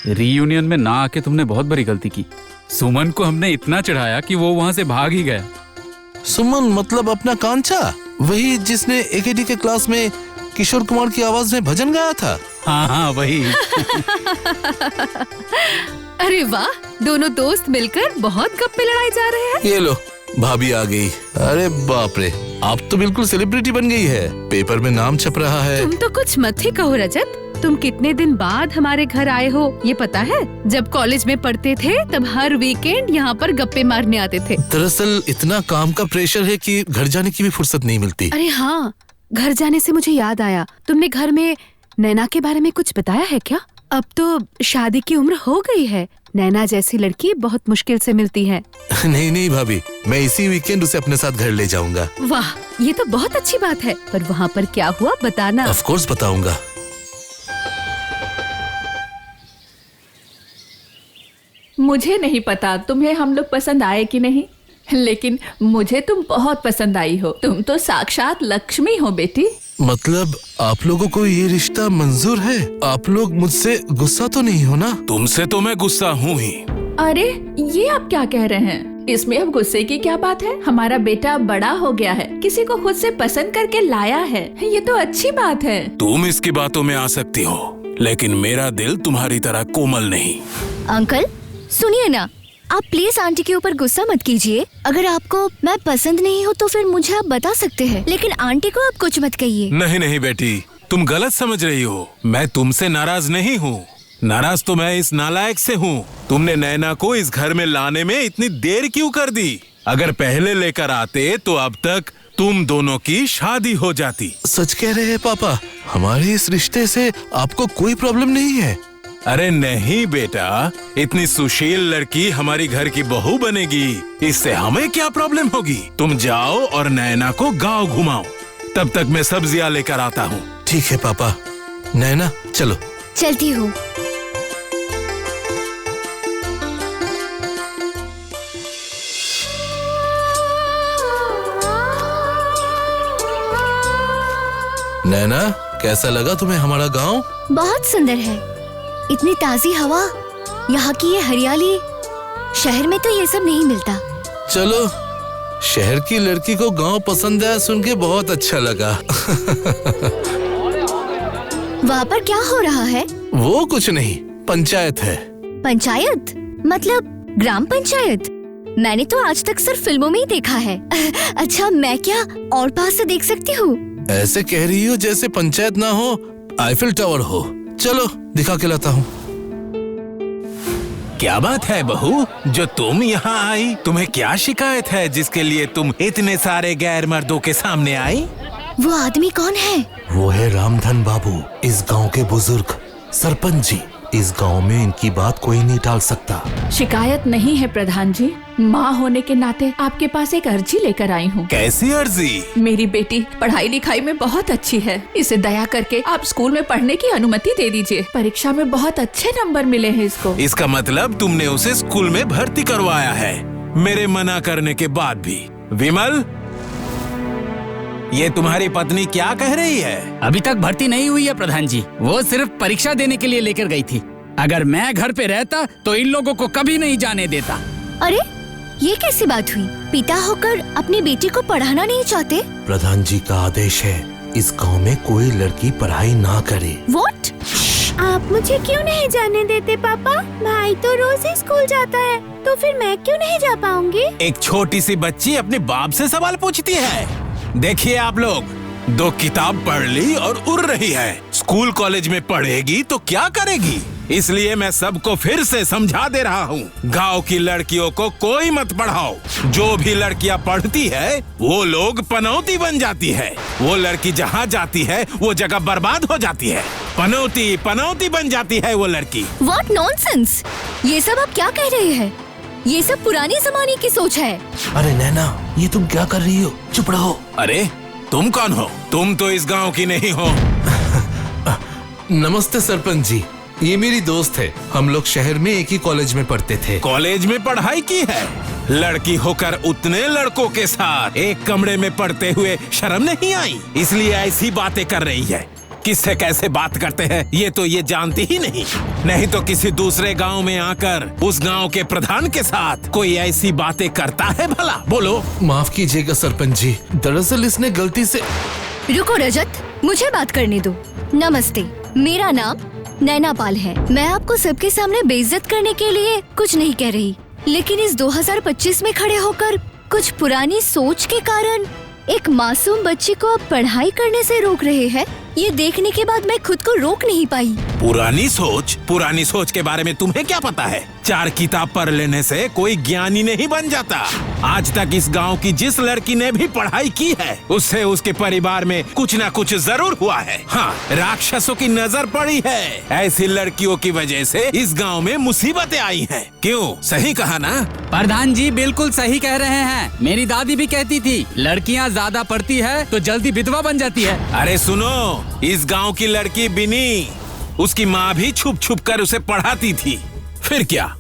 Reunion में ना आके तुमने बहुत बड़ी गलती की। सुमन को हमने इतना चढ़ाया कि वो वहाँ से भाग ही गया। सुमन मतलब अपना कांचा, वही जिसने एकेडी के क्लास में किशोर कुमार की आवाज में भजन गाया था। हाँ हाँ वही। अरे वाह, दोनों दोस्त मिलकर बहुत गप्पे लड़ाए जा रहे हैं। ये लो भाभी आ गई। अरे बाप रे, आप तो बिल्कुल सेलिब्रिटी बन गई है, पेपर में नाम छप रहा है। तुम तो कुछ मत ही कहो रजत। तुम कितने दिन बाद हमारे घर आए हो ये पता है? जब कॉलेज में पढ़ते थे तब हर वीकेंड यहाँ पर गप्पे मारने आते थे। दरअसल इतना काम का प्रेशर है कि घर जाने की भी फुर्सत नहीं मिलती। अरे हाँ, घर जाने से मुझे याद आया, तुमने घर में नैना के बारे में कुछ बताया है क्या? अब तो शादी की उम्र हो गई है, नैना जैसी लड़की बहुत मुश्किल से मिलती है। नहीं नहीं भाभी, मैं इसी वीकेंड उसे अपने साथ घर ले जाऊंगा। वाह, ये तो बहुत अच्छी बात है। पर वहाँ पर क्या हुआ बताना। ऑफ कोर्स बताऊंगा। मुझे नहीं पता तुम्हें हम लोग पसंद आए कि नहीं, लेकिन मुझे तुम बहुत पसंद आई हो। तुम तो साक्षात लक्ष्मी हो बेटी। मतलब आप लोगों को ये रिश्ता मंजूर है? आप लोग मुझसे गुस्सा तो नहीं हो ना? तुमसे तो मैं गुस्सा हूँ ही। अरे ये आप क्या कह रहे हैं? इसमें अब गुस्से की क्या बात है? हमारा बेटा बड़ा हो गया है, किसी को खुद से पसंद करके लाया है, ये तो अच्छी बात है। तुम इसकी बातों में आ सकती हो, लेकिन मेरा दिल तुम्हारी तरह कोमल नहीं। अंकल सुनिए ना, आप प्लीज आंटी के ऊपर गुस्सा मत कीजिए। अगर आपको मैं पसंद नहीं हूँ तो फिर मुझे आप बता सकते हैं, लेकिन आंटी को आप कुछ मत कहिए। नहीं नहीं बेटी, तुम गलत समझ रही हो। मैं तुमसे नाराज नहीं हूँ, नाराज तो मैं इस नालायक से हूँ। तुमने नैना को इस घर में लाने में इतनी देर क्यों कर दी? अगर पहले लेकर आते तो अब तक तुम दोनों की शादी हो जाती। सच कह रहे हैं पापा, हमारे इस रिश्ते से आपको कोई प्रॉब्लम नहीं है? अरे नहीं बेटा, इतनी सुशील लड़की हमारी घर की बहू बनेगी, इससे हमें क्या प्रॉब्लम होगी? तुम जाओ और नैना को गांव घुमाओ, तब तक मैं सब्जियां लेकर आता हूँ। ठीक है पापा। नैना चलो। चलती हूँ। नैना कैसा लगा तुम्हें हमारा गांव? बहुत सुंदर है, इतनी ताजी हवा, यहाँ की ये हरियाली, शहर में तो ये सब नहीं मिलता। चलो, शहर की लड़की को गांव पसंद आया सुन के बहुत अच्छा लगा। वहाँ पर क्या हो रहा है? वो कुछ नहीं, पंचायत है। पंचायत मतलब ग्राम पंचायत? मैंने तो आज तक सिर्फ फिल्मों में ही देखा है। अच्छा, मैं क्या और पास से देख सकती हूँ? ऐसे कह रही हो जैसे पंचायत ना हो, आईफिल टावर हो। चलो दिखा के लाता हूँ। क्या बात है बहू, जो तुम यहाँ आई? तुम्हें क्या शिकायत है जिसके लिए तुम इतने सारे गैर मर्दों के सामने आई? वो आदमी कौन है? वो है रामधन बाबू, इस गांव के बुजुर्ग सरपंच जी। इस गांव में इनकी बात कोई नहीं टाल सकता। शिकायत नहीं है प्रधान जी, माँ होने के नाते आपके पास एक अर्जी लेकर आई हूँ। कैसी अर्जी? मेरी बेटी पढ़ाई लिखाई में बहुत अच्छी है, इसे दया करके आप स्कूल में पढ़ने की अनुमति दे दीजिए। परीक्षा में बहुत अच्छे नंबर मिले हैं इसको। इसका मतलब तुमने उसे स्कूल में भर्ती करवाया है, मेरे मना करने के बाद भी। विमल, ये तुम्हारी पत्नी क्या कह रही है? अभी तक भर्ती नहीं हुई है प्रधान जी, वो सिर्फ परीक्षा देने के लिए लेकर गई थी। अगर मैं घर पे रहता तो इन लोगों को कभी नहीं जाने देता। अरे ये कैसी बात हुई? पिता होकर अपनी बेटी को पढ़ाना नहीं चाहते? प्रधान जी का आदेश है, इस गांव में कोई लड़की पढ़ाई ना करे। What? आप मुझे क्यों नहीं जाने देते पापा? भाई तो रोज ही स्कूल जाता है, तो फिर मैं क्यों नहीं जा पाऊंगी? एक छोटी सी बच्ची अपने बाप से सवाल पूछती है। देखिए आप लोग, 2 किताब पढ़ ली और उड़ रही है, स्कूल कॉलेज में पढ़ेगी तो क्या करेगी? इसलिए मैं सबको फिर से समझा दे रहा हूँ, गांव की लड़कियों को कोई मत पढ़ाओ। जो भी लड़कियाँ पढ़ती है वो लोग पनौती बन जाती है। वो लड़की जहाँ जाती है वो जगह बर्बाद हो जाती है। पनौती पनौती बन जाती है वो लड़की। What nonsense! ये सब आप क्या कह रहे हैं? ये सब पुरानी जमाने की सोच है। अरे नैना, ये तुम क्या कर रही हो? चुप रहो। अरे तुम कौन हो? तुम तो इस गांव की नहीं हो। नमस्ते सरपंच जी, ये मेरी दोस्त है। हम लोग शहर में एक ही कॉलेज में पढ़ते थे। कॉलेज में पढ़ाई की है? लड़की होकर उतने लड़कों के साथ एक कमरे में पढ़ते हुए शर्म नहीं आई, इसलिए ऐसी बातें कर रही है। किससे कैसे बात करते हैं ये तो ये जानती ही नहीं तो किसी दूसरे गांव में आकर उस गांव के प्रधान के साथ कोई ऐसी बातें करता है भला? बोलो। माफ कीजिएगा सरपंच जी, दरअसल इसने गलती से। रुको रजत, मुझे बात करने दो। नमस्ते, मेरा नाम नैना पाल है। मैं आपको सबके सामने बेइज्जत करने के लिए कुछ नहीं कह रही, लेकिन इस 2025 में खड़े होकर कुछ पुरानी सोच के कारण एक मासूम बच्ची को अब पढ़ाई करने से रोक रहे हैं। ये देखने के बाद मैं खुद को रोक नहीं पाई। पुरानी सोच के बारे में तुम्हें क्या पता है? 4 किताब पढ़ लेने से कोई ज्ञानी नहीं बन जाता। आज तक इस गांव की जिस लड़की ने भी पढ़ाई की है उससे उसके परिवार में कुछ न कुछ जरूर हुआ है। हाँ, राक्षसों की नजर पड़ी है। ऐसी लड़कियों की वजह से इस गांव में मुसीबतें आई हैं। क्यों? सही कहा ना? प्रधान जी बिल्कुल सही कह रहे हैं। मेरी दादी भी कहती थी लड़कियां ज्यादा पढ़ती है तो जल्दी विधवा बन जाती है। अरे सुनो, इस गांव की लड़की बिनी, उसकी माँ भी छुप छुप कर उसे पढ़ाती थी। फिर क्या?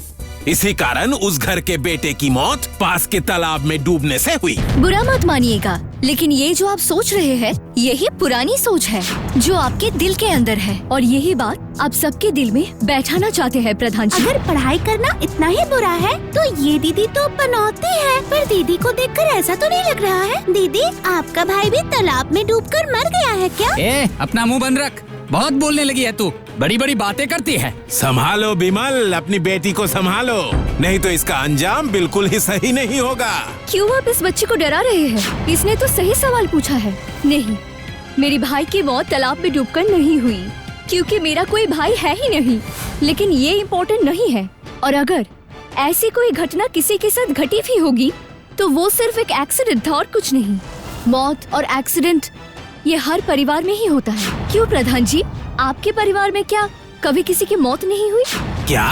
इसी कारण उस घर के बेटे की मौत पास के तालाब में डूबने से हुई। बुरा मत मानिएगा, लेकिन ये जो आप सोच रहे हैं यही पुरानी सोच है जो आपके दिल के अंदर है, और यही बात आप सबके दिल में बैठाना चाहते हैं प्रधान जी। अगर पढ़ाई करना इतना ही बुरा है तो ये दीदी तो पनौती है। पर दीदी को देखकर ऐसा तो नहीं लग रहा है। दीदी, आपका भाई भी तालाब में डूबकर मर गया है क्या? अपना मुंह बंद रख, बहुत बोलने लगी है तू, बड़ी बड़ी बातें करती है। संभालो बिमल, अपनी बेटी को संभालो, नहीं तो इसका अंजाम बिल्कुल ही सही नहीं होगा। क्यों आप इस बच्चे को डरा रहे हैं? इसने तो सही सवाल पूछा है। नहीं, मेरी भाई की मौत तालाब में डूबकर नहीं हुई, क्योंकि मेरा कोई भाई है ही नहीं। लेकिन ये इम्पोर्टेंट नहीं है, और अगर ऐसी कोई घटना किसी के साथ घटी भी होगी तो वो सिर्फ एक एक्सीडेंट था और कुछ नहीं। मौत और एक्सीडेंट ये हर परिवार में ही होता है। क्यों प्रधान जी, आपके परिवार में क्या कभी किसी की मौत नहीं हुई? क्या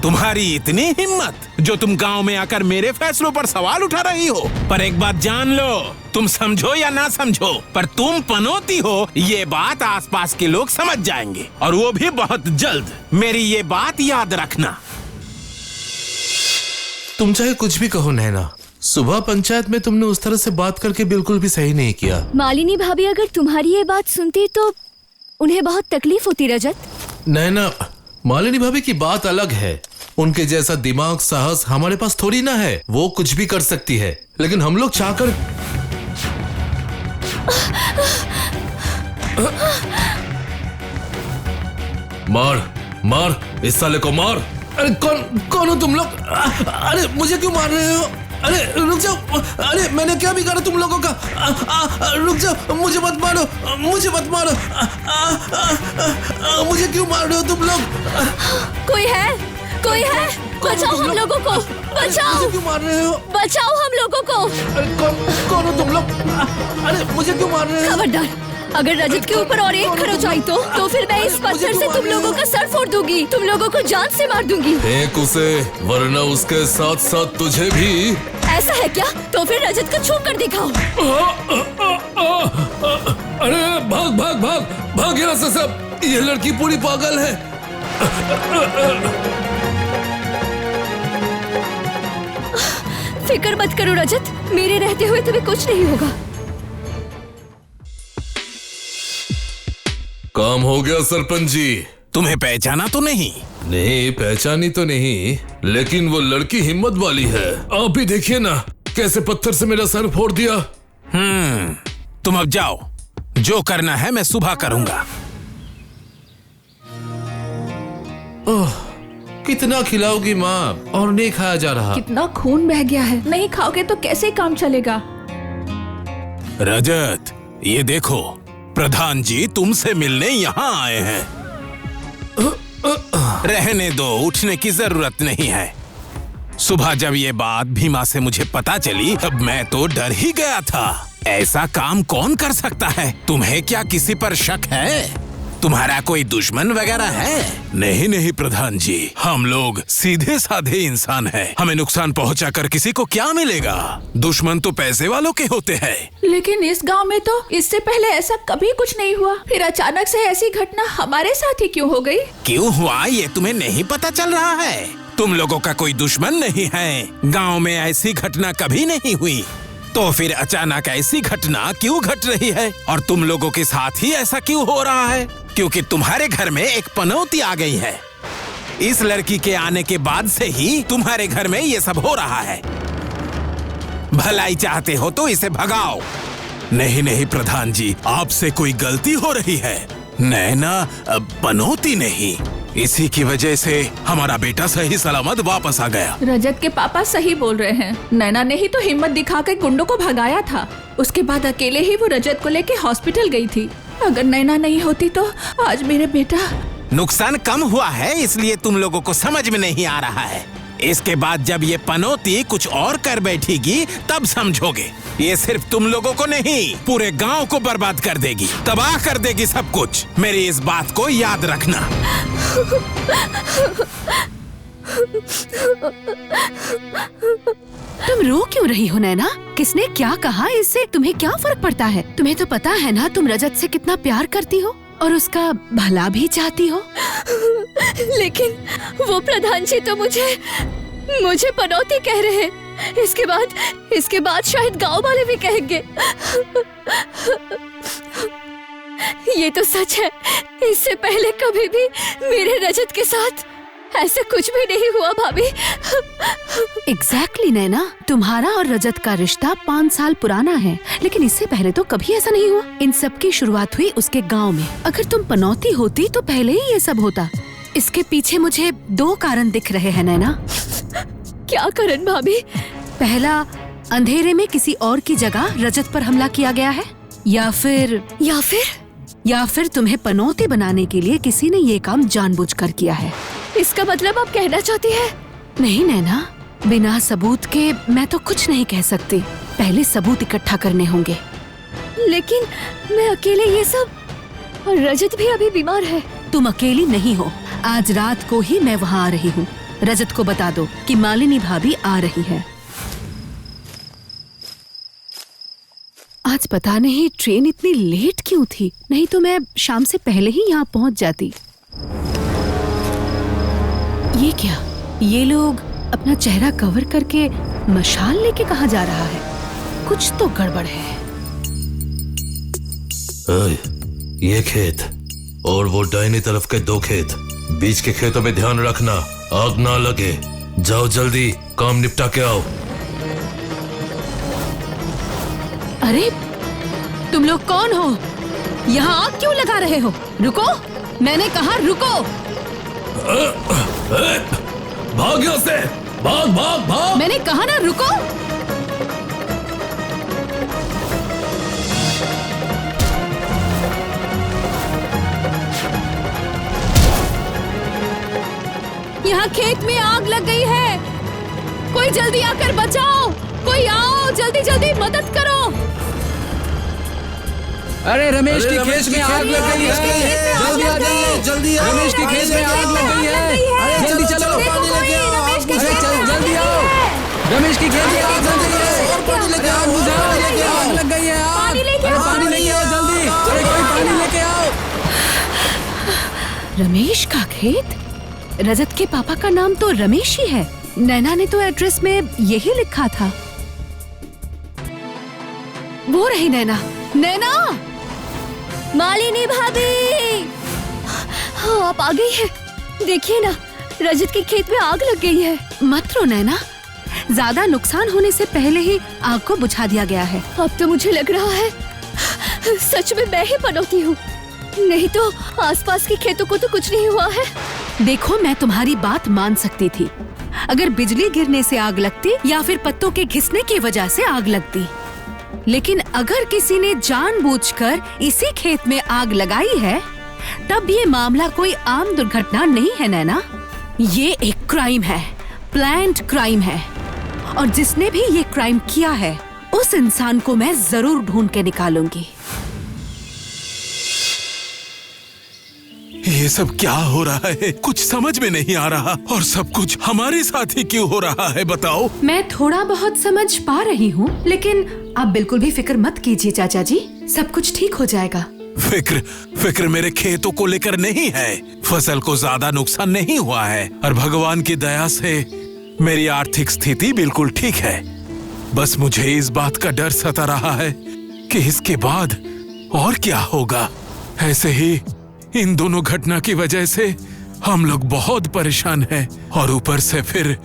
तुम्हारी इतनी हिम्मत जो तुम गांव में आकर मेरे फैसलों पर सवाल उठा रही हो? पर एक बात जान लो, तुम समझो या ना समझो, पर तुम पनौती हो ये बात आसपास के लोग समझ जाएंगे, और वो भी बहुत जल्द। मेरी ये बात याद रखना। तुम चाहे कुछ भी कहो नैना, सुबह पंचायत में तुमने उस तरह से बात करके बिल्कुल भी सही नहीं किया। मालिनी भाभी अगर तुम्हारी ये बात सुनती तो उन्हें बहुत तकलीफ होती रजत। नैना, मालिनी भाभी की बात अलग है। उनके जैसा दिमाग साहस हमारे पास थोड़ी ना है। वो कुछ भी कर सकती है, लेकिन हम लोग चाहकर। मार इस साले को मार। अरे कौन हो तुम लोग? अरे मुझे क्यों मार रहे हो? अरे रुक जाओ, अरे मैंने क्या बिगाड़ा तुम लोगों का? रुक जाओ, मुझे मत मारो, मुझे मत मारो। मुझे क्यों मार रहे हो तुम लोग? कोई है? बचाओ हम लोगों को, बचाओ। मुझे क्यों मार रहे हो? बचाओ हम लोगों को। अरे कौन हो तुम लोग? अरे मुझे क्यों मार रहे हो? खबरदार, अगर रजत के ऊपर और एक खरोच आई तो फिर मैं इस पत्थर से तुम लोगों का सर फोड़ दूंगी, तुम लोगों को जान से मार दूंगी। फेंक उसे, वरना उसके साथ साथ तुझे भी। ऐसा है क्या? तो फिर रजत को छू कर दिखाओ। अरे भाग यहाँ से सब। ये लड़की पूरी पागल है। फिक्र मत करो रजत, मेरे रहते हुए तुम्हें कुछ नहीं होगा। काम हो गया सरपंच जी। तुम्हें पहचाना तो नहीं? नहीं पहचानी तो नहीं, लेकिन वो लड़की हिम्मत वाली है। आप भी देखिए ना कैसे पत्थर से मेरा सर फोड़ दिया। तुम अब जाओ, जो करना है मैं सुबह करूंगा। ओह, कितना खिलाओगी माँ? और नहीं खाया जा रहा। कितना खून बह गया है, नहीं खाओगे तो कैसे काम चलेगा? रजत, ये देखो, प्रधान जी तुमसे मिलने यहाँ आए हैं। रहने दो, उठने की जरूरत नहीं है। सुबह जब ये बात भीमा से मुझे पता चली तब मैं तो डर ही गया था। ऐसा काम कौन कर सकता है? तुम्हें क्या किसी पर शक है? तुम्हारा कोई दुश्मन वगैरह है? नहीं प्रधान जी, हम लोग सीधे साधे इंसान हैं। हमें नुकसान पहुंचाकर किसी को क्या मिलेगा? दुश्मन तो पैसे वालों के होते हैं। लेकिन इस गांव में तो इससे पहले ऐसा कभी कुछ नहीं हुआ, फिर अचानक से ऐसी घटना हमारे साथ ही क्यों हो गई? क्यों हुआ ये तुम्हें नहीं पता चल रहा है? तुम लोगों का कोई दुश्मन नहीं है। गाँव में ऐसी घटना कभी नहीं हुई, तो फिर अचानक ऐसी घटना क्यों घट रही है? और तुम लोगों के साथ ही ऐसा क्यों हो रहा है? क्योंकि तुम्हारे घर में एक पनौती आ गई है। इस लड़की के आने के बाद से ही तुम्हारे घर में ये सब हो रहा है। भलाई चाहते हो तो इसे भगाओ। नहीं नहीं प्रधान जी, आपसे कोई गलती हो रही है। नैना पनौती नहीं, इसी की वजह से हमारा बेटा सही सलामत वापस आ गया। रजत के पापा सही बोल रहे हैं। नैना ने ही तो हिम्मत दिखाकर गुंडों को भगाया था। उसके बाद अकेले ही वो रजत को लेके हॉस्पिटल गई थी। अगर नैना नहीं होती तो आज मेरे बेटा। नुकसान कम हुआ है, इसलिए तुम लोगों को समझ में नहीं आ रहा है। इसके बाद जब ये पनौती कुछ और कर बैठेगी तब समझोगे। ये सिर्फ तुम लोगों को नहीं, पूरे गांव को बर्बाद कर देगी, तबाह कर देगी सब कुछ। मेरी इस बात को याद रखना। तुम रो क्यों रही हो नैना? किसने क्या कहा, इससे तुम्हें क्या फर्क पड़ता है? तुम्हें तो पता है ना तुम रजत से कितना प्यार करती हो और उसका भला भी चाहती हो। लेकिन वो प्रधान जी तो मुझे पनौती कह रहे हैं। इसके बाद शायद गांव वाले भी कहेंगे। ये तो सच है, इससे पहले कभी भी मेरे रजत के साथ ऐसा कुछ भी नहीं हुआ भाभी। एग्जैक्टली नैना, तुम्हारा और रजत का रिश्ता 5 साल पुराना है, लेकिन इससे पहले तो कभी ऐसा नहीं हुआ। इन सब की शुरुआत हुई उसके गांव में। अगर तुम पनौती होती तो पहले ही ये सब होता। इसके पीछे मुझे 2 कारण दिख रहे हैं नैना। क्या कारण भाभी? पहला, अंधेरे में किसी और की जगह रजत पर हमला किया गया है, या फिर तुम्हें पनौती बनाने के लिए किसी ने ये काम जानबूझकर किया है। इसका मतलब आप कहना चाहती है? नहीं नैना, बिना सबूत के मैं तो कुछ नहीं कह सकती। पहले सबूत इकट्ठा करने होंगे। लेकिन मैं अकेले ये सब, और रजत भी अभी बीमार है। तुम अकेली नहीं हो। आज रात को ही मैं वहाँ आ रही हूँ। रजत को बता दो कि मालिनी भाभी आ रही है। आज पता नहीं ट्रेन इतनी लेट क्यों थी, नहीं तो मैं शाम से पहले ही यहाँ पहुँच जाती। ये क्या? ये लोग अपना चेहरा कवर करके मशाल लेके कहाँ जा रहा है? कुछ तो गड़बड़ है। ये खेत और वो दाहिनी तरफ के 2 खेत, बीच के खेतों में ध्यान रखना, आग ना लगे। जाओ जल्दी काम निपटा के आओ। अरे तुम लोग कौन हो? यहाँ आग क्यों लगा रहे हो? रुको, मैंने कहा रुको। भाग यहाँ से, भाग भाग भाग। मैंने कहा ना रुको। यहाँ खेत में आग लग गई है। कोई जल्दी आकर बचाओ। कोई आओ, जल्दी जल्दी मदद करो। अरे रमेश की खेत में आग लग गई है। जल्दी आ जाइए, जल्दी आओ। रमेश की खेत में आग लग गई है। जल्दी चलो, पानी लेके आओ। जल्दी आओ। रमेश की खेत में आग लग गई है। और पानी लेके आओ। आग लग गई है। पानी लेके आओ। पानी लेके आओ जल्दी। अरे कोई पानी लेके आओ। रमेश का खेत? रजत के पापा का नाम तो रमेश ही है। नैना ने तो एड्रेस में यही लिखा था। वो रही नैना। नैना! मालिनी भाभी, हाँ आप आ गई है। देखिए ना, रजत के खेत में आग लग गई है। मत रो नैना, ज्यादा नुकसान होने से पहले ही आग को बुझा दिया गया है। अब तो मुझे लग रहा है सच में मैं ही पनौती हूँ, नहीं तो आसपास के खेतों को तो कुछ नहीं हुआ है। देखो, मैं तुम्हारी बात मान सकती थी अगर बिजली गिरने से आग लगती या फिर पत्तों के घिसने की वजह से आग लगती, लेकिन अगर किसी ने जानबूझकर इसी खेत में आग लगाई है तब ये मामला कोई आम दुर्घटना नहीं है नैना। ये एक क्राइम है, प्लान्ड क्राइम है, और जिसने भी ये क्राइम किया है उस इंसान को मैं जरूर ढूंढ के निकालूंगी। ये सब क्या हो रहा है? कुछ समझ में नहीं आ रहा, और सब कुछ हमारे साथ ही क्यों हो रहा है बताओ? मैं थोड़ा बहुत समझ पा रही हूँ, लेकिन आप बिल्कुल भी फिक्र मत कीजिए चाचा जी, सब कुछ ठीक हो जाएगा। फिक्र मेरे खेतों को लेकर नहीं है। फसल को ज्यादा नुकसान नहीं हुआ है और भगवान की दया से मेरी आर्थिक स्थिति बिल्कुल ठीक है। बस मुझे इस बात का डर सता रहा है कि इसके बाद और क्या होगा। ऐसे ही इन दोनों घटना की वजह से हम लोग बहुत परेशान हैं और ऊपर से फिर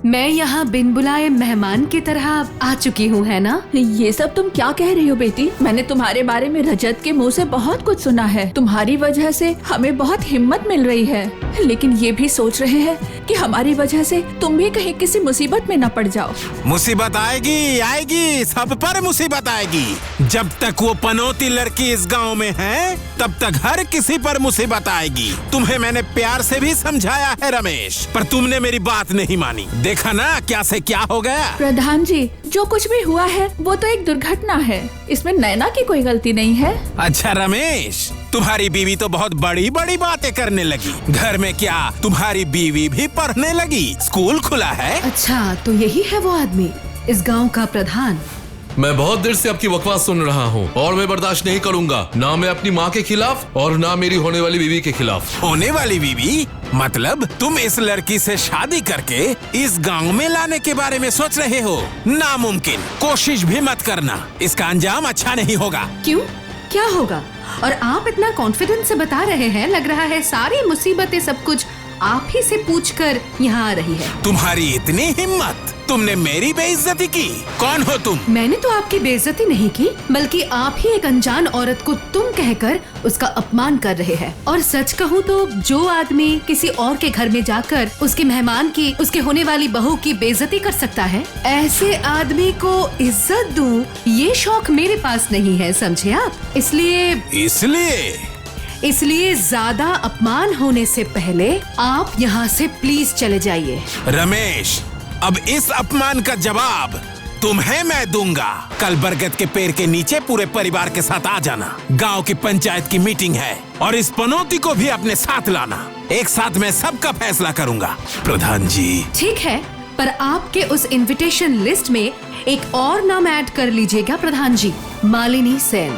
मैं यहाँ बिन बुलाए मेहमान की तरह आ चुकी हूँ, है ना? ये सब तुम क्या कह रही हो बेटी? मैंने तुम्हारे बारे में रजत के मुंह से बहुत कुछ सुना है। तुम्हारी वजह से हमें बहुत हिम्मत मिल रही है, लेकिन ये भी सोच रहे हैं कि हमारी वजह से तुम भी कहीं किसी मुसीबत में न पड़ जाओ। मुसीबत आएगी आएगी, सब पर मुसीबत आएगी। जब तक वो पनौती लड़की इस गांव में है तब तक हर किसी पर मुसीबत आएगी। तुम्हें मैंने प्यार से भी समझाया है रमेश, पर तुमने मेरी बात नहीं मानी। देखा ना क्या से क्या हो गया। प्रधान जी, जो कुछ भी हुआ है वो तो एक दुर्घटना है, इसमें नैना की कोई गलती नहीं है। अच्छा रमेश, तुम्हारी बीवी तो बहुत बड़ी बड़ी बातें करने लगी। घर में क्या तुम्हारी बीवी भी पढ़ने लगी? स्कूल खुला है। अच्छा, तो यही है वो आदमी, इस गांव का प्रधान। मैं बहुत देर से आपकी बकवास सुन रहा हूँ और मैं बर्दाश्त नहीं करूँगा, ना मैं अपनी माँ के खिलाफ और ना मेरी होने वाली बीवी के खिलाफ। होने वाली बीवी मतलब तुम इस लड़की से शादी करके इस गांव में लाने के बारे में सोच रहे हो? नामुमकिन, कोशिश भी मत करना, इसका अंजाम अच्छा नहीं होगा। क्यों, क्या होगा? और आप इतना कॉन्फिडेंस से बता रहे हैं, लग रहा है सारी मुसीबतें सब कुछ आप ही से पूछकर यहाँ आ रही है। तुम्हारी इतनी हिम्मत, तुमने मेरी बेइज्जती की? कौन हो तुम? मैंने तो आपकी बेइज्जती नहीं की, बल्कि आप ही एक अनजान औरत को तुम कहकर उसका अपमान कर रहे हैं। और सच कहूँ तो जो आदमी किसी और के घर में जाकर उसके मेहमान की, उसके होने वाली बहू की बेइज्जती कर सकता है, ऐसे आदमी को इज्जत दूं, ये शौक मेरे पास नहीं है, समझे आप? इसलिए ज्यादा अपमान होने से पहले आप यहाँ से प्लीज चले जाइए। रमेश, अब इस अपमान का जवाब तुम्हें मैं दूंगा। कल बरगद के पेड़ के नीचे पूरे परिवार के साथ आ जाना। गांव की पंचायत की मीटिंग है और इस पनौती को भी अपने साथ लाना। एक साथ मैं सबका फैसला करूंगा। प्रधान जी। ठीक है, पर आपके उस इनविटेशन लिस्ट में एक और नाम ऐड कर लीजिएगा प्रधान जी, मालिनी सेन।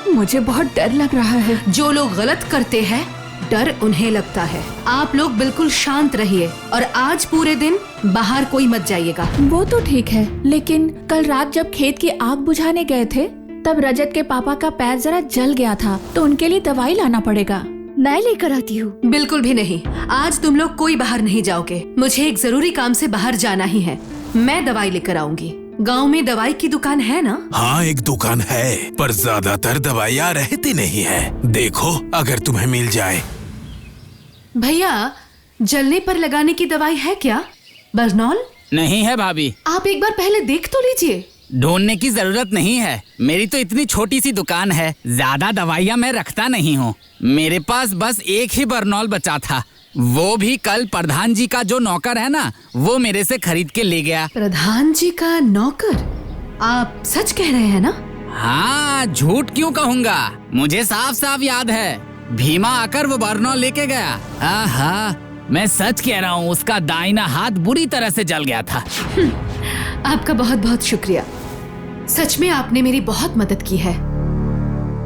मुझे बहुत डर लग रहा है। जो लोग गलत करते हैं डर उन्हें लगता है। आप लोग बिल्कुल शांत रहिए और आज पूरे दिन बाहर कोई मत जाइएगा। वो तो ठीक है, लेकिन कल रात जब खेत की आग बुझाने गए थे तब रजत के पापा का पैर जरा जल गया था, तो उनके लिए दवाई लाना पड़ेगा। मैं लेकर आती हूँ। बिल्कुल भी नहीं, आज तुम लोग कोई बाहर नहीं जाओगे। मुझे एक जरूरी काम से बाहर जाना ही है। मैं दवाई लेकर आऊंगी। गांव में दवाई की दुकान है ना? हाँ, एक दुकान है, पर ज्यादातर दवाइयाँ रहती नहीं है। देखो अगर तुम्हें मिल जाए। भैया, जलने पर लगाने की दवाई है क्या? बर्नॉल? नहीं है भाभी। आप एक बार पहले देख तो लीजिए। ढूंढने की जरूरत नहीं है, मेरी तो इतनी छोटी सी दुकान है, ज्यादा दवाइयाँ मैं रखता नहीं हूँ। मेरे पास बस एक ही बर्नॉल बचा था, वो भी कल प्रधान जी का जो नौकर है ना, वो मेरे से खरीद के ले गया। प्रधान जी का नौकर? आप सच कह रहे हैं ना? हाँ, झूठ क्यों कहूँगा, मुझे साफ साफ याद है। भीमा आकर वो बर्नॉल लेके गया। आहा, मैं सच कह रहा हूँ, उसका दाहिना हाथ बुरी तरह से जल गया था। आपका बहुत बहुत शुक्रिया, सच में आपने मेरी बहुत मदद की है।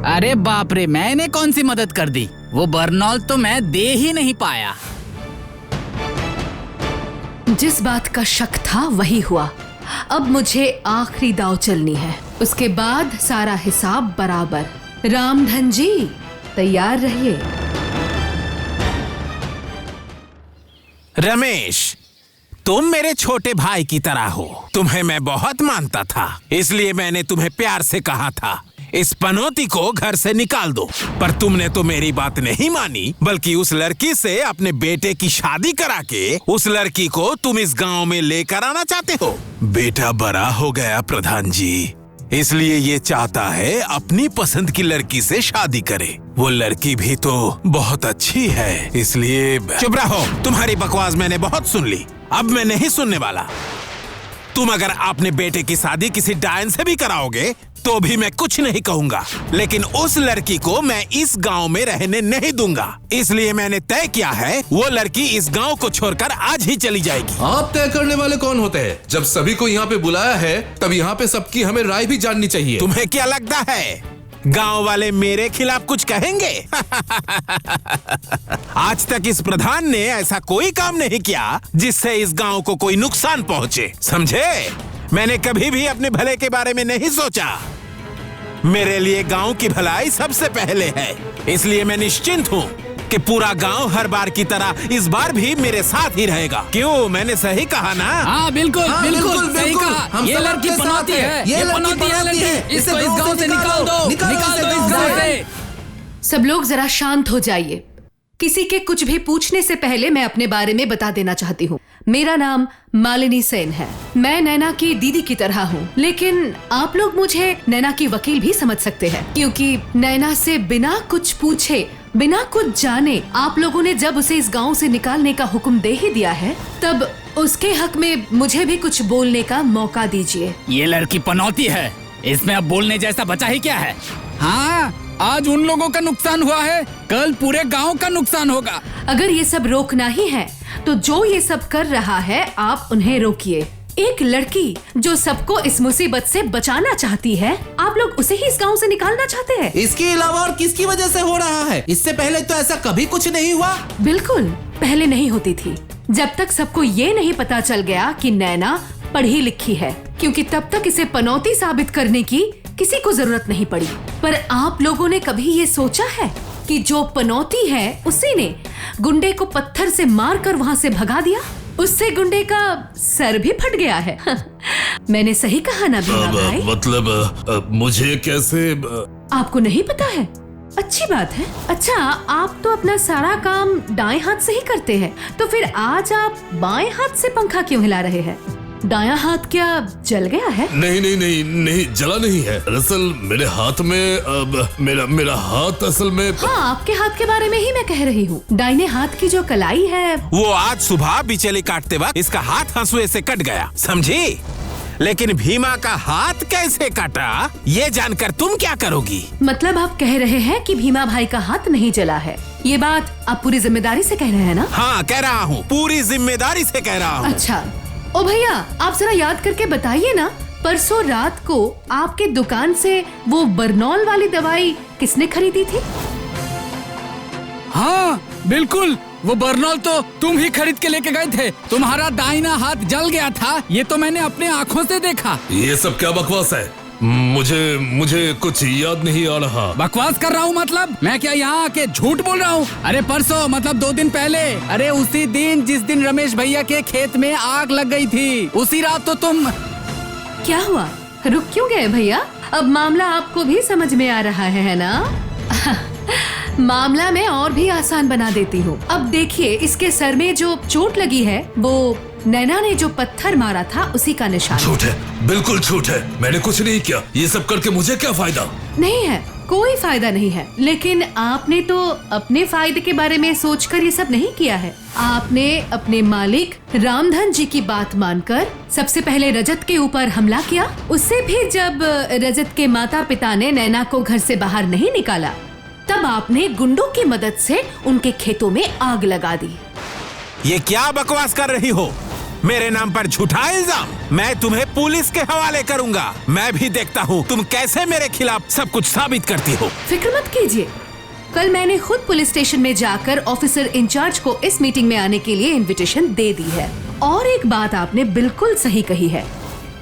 अरे बाप रे, मैंने कौन सी मदद कर दी? वो बर्नॉल तो मैं दे ही नहीं पाया। जिस बात का शक था वही हुआ। अब मुझे आखिरी दाव चलनी है, उसके बाद सारा हिसाब बराबर। रामधन जी, तैयार रहिए। रमेश, तुम मेरे छोटे भाई की तरह हो। तुम्हें मैं बहुत मानता था, इसलिए मैंने तुम्हें प्यार से कहा था इस पनौती को घर से निकाल दो, पर तुमने तो मेरी बात नहीं मानी, बल्कि उस लड़की से अपने बेटे की शादी करा के उस लड़की को तुम इस गांव में लेकर आना चाहते हो। बेटा बड़ा हो गया प्रधान जी, इसलिए ये चाहता है अपनी पसंद की लड़की से शादी करे। वो लड़की भी तो बहुत अच्छी है, इसलिए चुप रहो। तुम्हारी बकवास मैंने बहुत सुन ली, अब मैं नहीं सुनने वाला। तुम अगर अपने बेटे की शादी किसी डायन से भी कराओगे तो भी मैं कुछ नहीं कहूंगा, लेकिन उस लड़की को मैं इस गांव में रहने नहीं दूंगा। इसलिए मैंने तय किया है वो लड़की इस गांव को छोड़कर आज ही चली जाएगी। आप तय करने वाले कौन होते हैं? जब सभी को यहाँ पे बुलाया है तब यहाँ पे सबकी हमें राय भी जाननी चाहिए। तुम्हें क्या लगता है गांव वाले मेरे खिलाफ कुछ कहेंगे? आज तक इस प्रधान ने ऐसा कोई काम नहीं किया जिससे इस गांव को कोई नुकसान पहुंचे, समझे? मैंने कभी भी अपने भले के बारे में नहीं सोचा। मेरे लिए गांव की भलाई सबसे पहले है, इसलिए मैं निश्चिंत हूँ कि पूरा गांव हर बार की तरह इस बार भी मेरे साथ ही रहेगा। क्यों, मैंने सही कहा ना? हाँ बिल्कुल हाँ, बिल्कुल बिल्कुल, सही बिल्कुल। कहा। हम ये सब लड़की आपके साथ पनौती हैं। है, ये ये लड़की पनौती है पनौती है। लड़की। इसे इसको इस गांव से निकाल दो, निकालो निकाल इसे दो गांव इस गांव से। से। सब लोग जरा शांत हो जाइए। किसी के कुछ भी पूछने से पहले मैं अपने बारे में बता देना चाहती हूँ। मेरा नाम मालिनी सेन है। मैं नैना की दीदी की तरह हूँ, लेकिन आप लोग मुझे नैना की वकील भी समझ सकते हैं, क्योंकि नैना से बिना कुछ पूछे, बिना कुछ जाने आप लोगों ने जब उसे इस गांव से निकालने का हुक्म दे ही दिया है, तब उसके हक में मुझे भी कुछ बोलने का मौका दीजिए। ये लड़की पनौती है, इसमें अब बोलने जैसा बचा ही क्या है? हाँ, आज उन लोगों का नुकसान हुआ है, कल पूरे गांव का नुकसान होगा। अगर ये सब रोकना ही है तो जो ये सब कर रहा है आप उन्हें रोकिए। एक लड़की जो सबको इस मुसीबत से बचाना चाहती है, आप लोग उसे ही इस गांव से निकालना चाहते हैं। इसके अलावा और किसकी वजह से हो रहा है? इससे पहले तो ऐसा कभी कुछ नहीं हुआ। बिल्कुल पहले नहीं होती थी, जब तक सबको ये नहीं पता चल गया कि नैना पढ़ी लिखी है, क्योंकि तब तक इसे पनौती साबित करने की किसी को जरूरत नहीं पड़ी। पर आप लोगों ने कभी ये सोचा है कि जो पनौती है उसी ने गुंडे को पत्थर से मारकर वहाँ से भगा दिया? उससे गुंडे का सर भी फट गया है। मैंने सही कहा ना भीमा भाई? मतलब मुझे कैसे? आपको नहीं पता है? अच्छी बात है। अच्छा, आप तो अपना सारा काम दाएं हाथ से ही करते हैं, तो फिर आज आप बाएं हाथ से पंखा क्यों हिला रहे हैं? दायां हाथ क्या जल गया है? नहीं नहीं नहीं नहीं, जला नहीं है। दरअसल मेरे हाथ में मेरा हाथ असल में। हाँ, आपके हाथ के बारे में ही मैं कह रही हूँ। दाहिने हाथ की जो कलाई है वो आज सुबह बिचली काटते वक्त इसका हाथ हंसुए से कट गया, समझी? लेकिन भीमा का हाथ कैसे कटा, ये जानकर तुम क्या करोगी? मतलब आप कह रहे हैं कि भीमा भाई का हाथ नहीं जला है? ये बात आप पूरी जिम्मेदारी से कह रहे हैं ना? हाँ, कह रहा हूँ, पूरी जिम्मेदारी से कह रहा हूँ। अच्छा, ओ भैया, आप जरा याद करके बताइए ना, परसों रात को आपके दुकान से वो बर्नॉल वाली दवाई किसने खरीदी थी? हाँ बिल्कुल, वो बर्नॉल तो तुम ही खरीद के लेके गए थे। तुम्हारा दाहिना हाथ जल गया था, ये तो मैंने अपने आँखों से देखा। ये सब क्या बकवास है? मुझे कुछ याद नहीं आ रहा। बकवास कर रहा हूँ मतलब? मैं क्या यहाँ आके झूठ बोल रहा हूँ? अरे परसों मतलब 2 दिन पहले, अरे उसी दिन जिस दिन रमेश भैया के खेत में आग लग गई थी, उसी रात तो तुम। क्या हुआ, रुक क्यों गए भैया? अब मामला आपको भी समझ में आ रहा है ना? मामला मैं और भी आसान बना देती हूँ। अब देखिए, इसके सर में जो चोट लगी है वो नैना ने जो पत्थर मारा था उसी का निशान। झूठ है, बिल्कुल झूठ है। मैंने कुछ नहीं किया। ये सब करके मुझे क्या फायदा? नहीं है, कोई फायदा नहीं है। लेकिन आपने तो अपने फायदे के बारे में सोचकर ये सब नहीं किया है। आपने अपने मालिक रामधन जी की बात मानकर सबसे पहले रजत के ऊपर हमला किया। उससे भी जब रजत के माता पिता ने नैना को घर से बाहर नहीं निकाला, तब आपने गुंडों की मदद से उनके खेतों में आग लगा दी। ये क्या बकवास कर रही हो? मेरे नाम पर झूठा इल्जाम? मैं तुम्हें पुलिस के हवाले करूंगा। मैं भी देखता हूँ तुम कैसे मेरे खिलाफ सब कुछ साबित करती हो। फिक्र मत कीजिए, कल मैंने खुद पुलिस स्टेशन में जाकर ऑफिसर इंचार्ज को इस मीटिंग में आने के लिए इनविटेशन दे दी है। और एक बात आपने बिल्कुल सही कही है,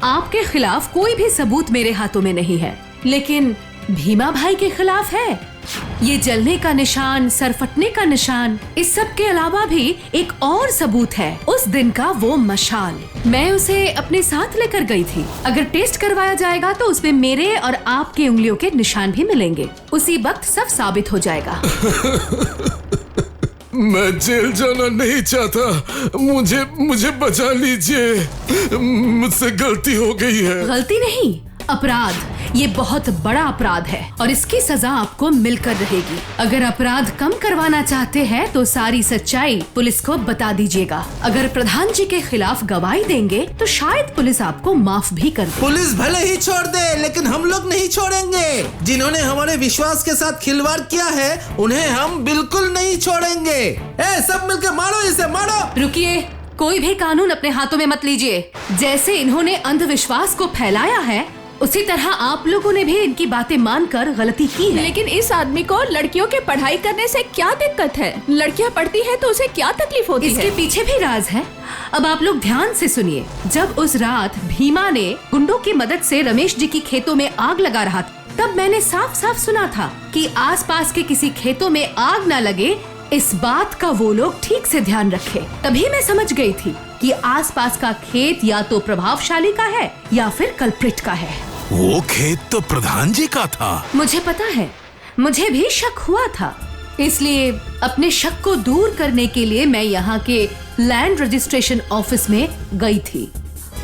आपके खिलाफ कोई भी सबूत मेरे हाथों में नहीं है, लेकिन भीमा भाई के खिलाफ है। ये जलने का निशान, सर फटने का निशान, इस सब के अलावा भी एक और सबूत है, उस दिन का वो मशाल। मैं उसे अपने साथ लेकर गई थी। अगर टेस्ट करवाया जाएगा तो उसमें मेरे और आपके उंगलियों के निशान भी मिलेंगे। उसी वक्त सब साबित हो जाएगा। मैं जेल जाना नहीं चाहता। मुझे बचा लीजिए। मुझसे गलती हो गई है। गलती नहीं, अपराध। ये बहुत बड़ा अपराध है और इसकी सजा आपको मिलकर रहेगी। अगर अपराध कम करवाना चाहते हैं तो सारी सच्चाई पुलिस को बता दीजिएगा। अगर प्रधान जी के खिलाफ गवाही देंगे तो शायद पुलिस आपको माफ भी कर दे। पुलिस भले ही छोड़ दे, लेकिन हम लोग नहीं छोड़ेंगे। जिन्होंने हमारे विश्वास के साथ खिलवाड़ किया है उन्हें हम बिल्कुल नहीं छोड़ेंगे। सब मिलकर मारो इसे, मारो। रुकिए, कोई भी कानून अपने हाथों में मत लीजिए। जैसे इन्होंने अंधविश्वास को फैलाया है, उसी तरह आप लोगों ने भी इनकी बातें मानकर गलती की है। लेकिन इस आदमी को लड़कियों के पढ़ाई करने से क्या दिक्कत है? लड़कियां पढ़ती हैं तो उसे क्या तकलीफ होती है? इसके पीछे भी राज है। अब आप लोग ध्यान से सुनिए। जब उस रात भीमा ने गुंडों की मदद से रमेश जी की खेतों में आग लगा रहा था, तब मैंने साफ साफ सुना था कि आसपास के किसी खेतों में आग न लगे, इस बात का वो लोग ठीक से ध्यान रखें। तभी मैं समझ गई थी कि आसपास का खेत या तो प्रभावशाली का है या फिर कल्प्रिट का है। वो खेत तो प्रधान जी का था। मुझे पता है, मुझे भी शक हुआ था, इसलिए अपने शक को दूर करने के लिए मैं यहाँ के लैंड रजिस्ट्रेशन ऑफिस में गई थी।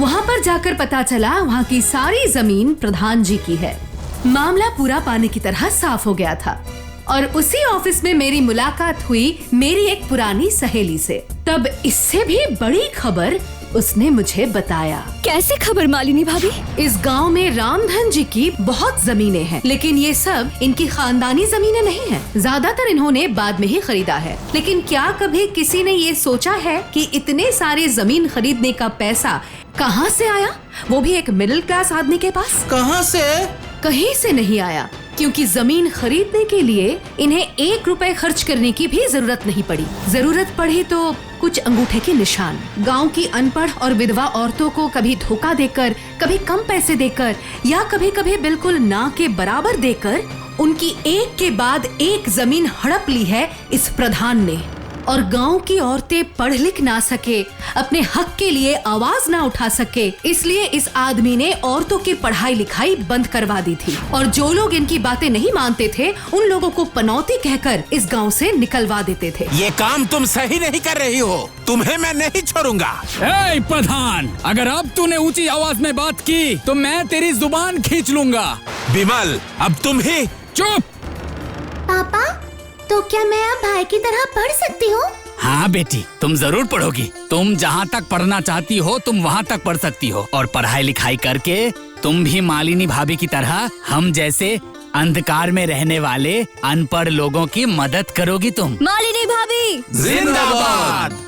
वहाँ पर जाकर पता चला वहाँ की सारी जमीन प्रधान जी की है। मामला पूरा पानी की तरह साफ हो गया था और उसी ऑफिस में मेरी मुलाकात हुई मेरी एक पुरानी सहेली से। तब इससे भी बड़ी खबर उसने मुझे बताया। कैसे खबर मालिनी भाभी? इस गांव में रामधन जी की बहुत जमीनें हैं, लेकिन ये सब इनकी खानदानी जमीनें नहीं हैं। ज्यादातर इन्होंने बाद में ही खरीदा है। लेकिन क्या कभी किसी ने ये सोचा है कि इतने सारे जमीन खरीदने का पैसा कहाँ से आया, वो भी एक मिडिल क्लास आदमी के पास? कहाँ से? कहीं से नहीं आया, क्योंकि जमीन खरीदने के लिए इन्हें 1 रुपए खर्च करने की भी जरूरत नहीं पड़ी। जरूरत पड़ी तो कुछ अंगूठे के निशान। गांव की अनपढ़ और विधवा औरतों को कभी धोखा देकर, कभी कम पैसे देकर या कभी कभी बिल्कुल ना के बराबर देकर उनकी एक के बाद एक जमीन हड़प ली है इस प्रधान ने। और गांव की औरतें पढ़ लिख ना सके, अपने हक के लिए आवाज ना उठा सके, इसलिए इस आदमी ने औरतों की पढ़ाई लिखाई बंद करवा दी थी। और जो लोग इनकी बातें नहीं मानते थे उन लोगों को पनौती कहकर इस गांव से निकलवा देते थे। ये काम तुम सही नहीं कर रही हो, तुम्हें मैं नहीं छोड़ूंगा। ए प्रधान, अगर अब तूने ऊंची आवाज में बात की तो मैं तेरी जुबान खींच लूंगा। बिमल, अब तुम ही चुप। पापा, तो क्या मैं अब भाई की तरह पढ़ सकती हूँ? हाँ बेटी, तुम जरूर पढ़ोगी। तुम जहाँ तक पढ़ना चाहती हो तुम वहाँ तक पढ़ सकती हो, और पढ़ाई लिखाई करके तुम भी मालिनी भाभी की तरह हम जैसे अंधकार में रहने वाले अनपढ़ लोगों की मदद करोगी तुम। मालिनी भाभी जिंदाबाद।